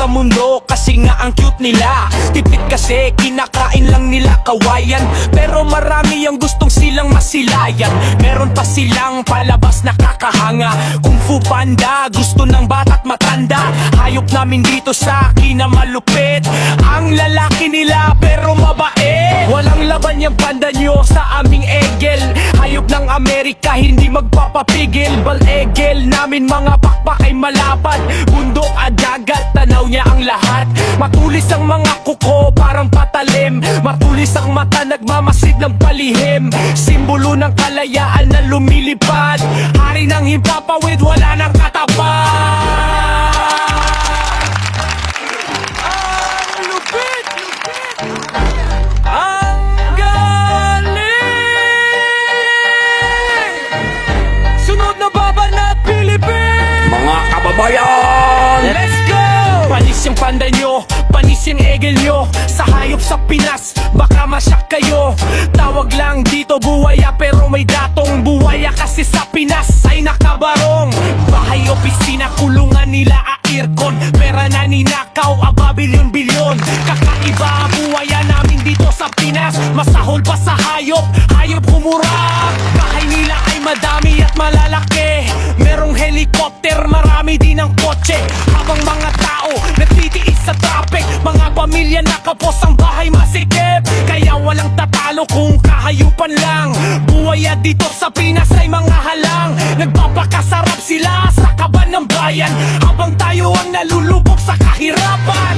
sa mundo kasi nga ang cute nila. Tipid kasi kinakain lang nila kawayan, pero marami ang gustong silang masilayan. Meron pa silang palabas na kakahanga, Kung Fu Panda, gusto ng bata't matanda. Hayop namin dito sa akin na malupit, ang lalaki nila pero mabait. Walang laban yung panda nyo sa aming egel. Hayop ng Amerika, hindi magpapapigil. Balegel namin mga pakpak ay malapad. Bundok at dagat, tanaw niya ang lahat. Matulis ang mga kuko, parang patalim. Matulis ang mata, nagmamasid ng palihim. Simbolo ng kalayaan na lumilipad. Hari ng himpapawid, wala nang katapat. Ang lupit! Ang galing! Sunod na babanat Philippines! Mga kababayan! Let's go! Panis yung panda nyo, panis yung egel nyo. Sa hayop sa Pinas, baka masyak kayo. Tawag lang dito buwaya, pero may datong buwaya kasi sa Pinas ay nakabarong. Bahay, opisina, kulungan nila aircon. Pera na ninakaw, bilyon-bilyon. Kakaiba buwaya namin dito sa Pinas. Masahol pa sa hayop, hayop humurap. Bahay nila ay madami at malalaki. Merong helicopter, marami din ang kotse. Habang mga tao nagtitiis sa traffic, mga pamilya nakapos ang bahay masikip. Kaya walang tatalo kung kahayupan lang. Buwaya dito sa Pinas ay mga halang. Nagpapakasarap sila sa kaban ng bayan, habang tayo ang nalulubog sa kahirapan.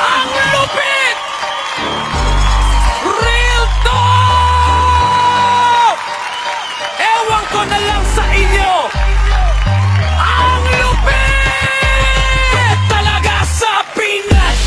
Ang lupit! Real talk! Ewan ko na lang sa inyo. Ang lupit! Talaga sa Pinas!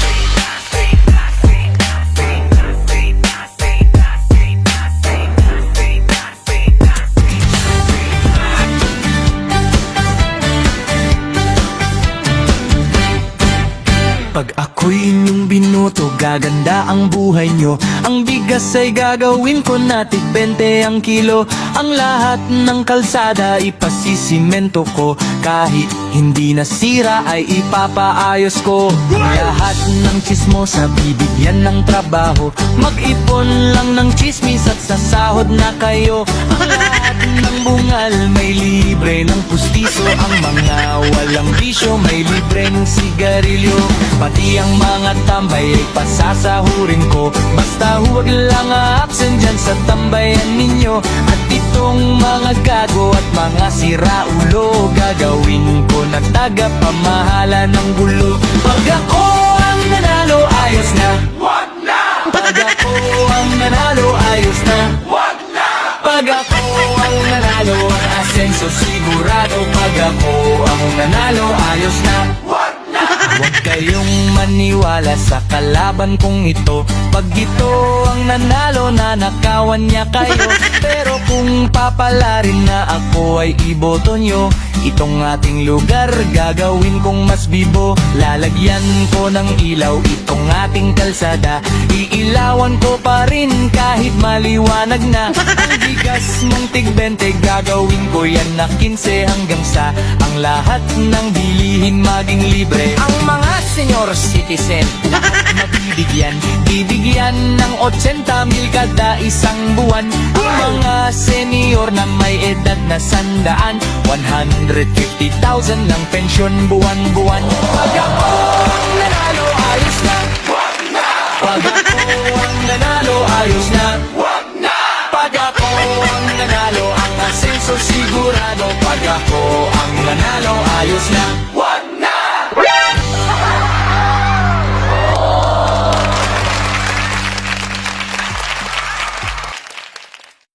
Pag ako'y inyong binuto, gaganda ang buhay nyo. Ang bigas ay gagawin ko na tig 20 ang kilo. Ang lahat ng kalsada ipasisimento ko. Kahit hindi nasira ay ipapaayos ko. Lahat ng chismosa bibigyan ng trabaho. Mag-ipon lang ng chismis at sasahod na kayo. Ang lahat ng bungal may libre ng pustiso. Ang mga walang bisyo may libre ng sigarilyo. Pati ang mga tambay ay pasasahurin ko. Basta huwag lang absent dyan sa tambayan ninyo. At itong mga gago at mga siraulo, gagawin ko na tagapamahala ng gulo. Pag ako ang nanalo, ayos na. Wag na! Pag ako ang nanalo, ayos na. Wag na! Pag ako ang nanalo, ang asenso sigurado. Pag ako ang nanalo, ayos na. Wag na! Huwag kayong maniwala sa kalaban kong ito. Pag ito ang nanalo, nanakawan niya kayo. Pero kung papalarin na ako ay iboto nyo, itong ating lugar gagawin kong mas bibo. Lalagyan ko ng ilaw itong ating kalsada. Iilawan ko pa rin kahit maliwanag na. Ang bigas mong tig 20 gagawin ko yan na 15 hanggang sa ang lahat ng bilihin maging libre. Ang mga senior citizen Mabibigyan, bibigyan ng 80,000 kada isang buwan. Ang mga senior na may edad na 100, 150,000 lang pensyon buwan-buwan. Pag ako ang nanalo, ayos na. Wag na! Pag ako ang nanalo, ayos na. Wag na! Pag ako ang nanalo, ang asenso sigurado. Pag ako ang nanalo, ayos na.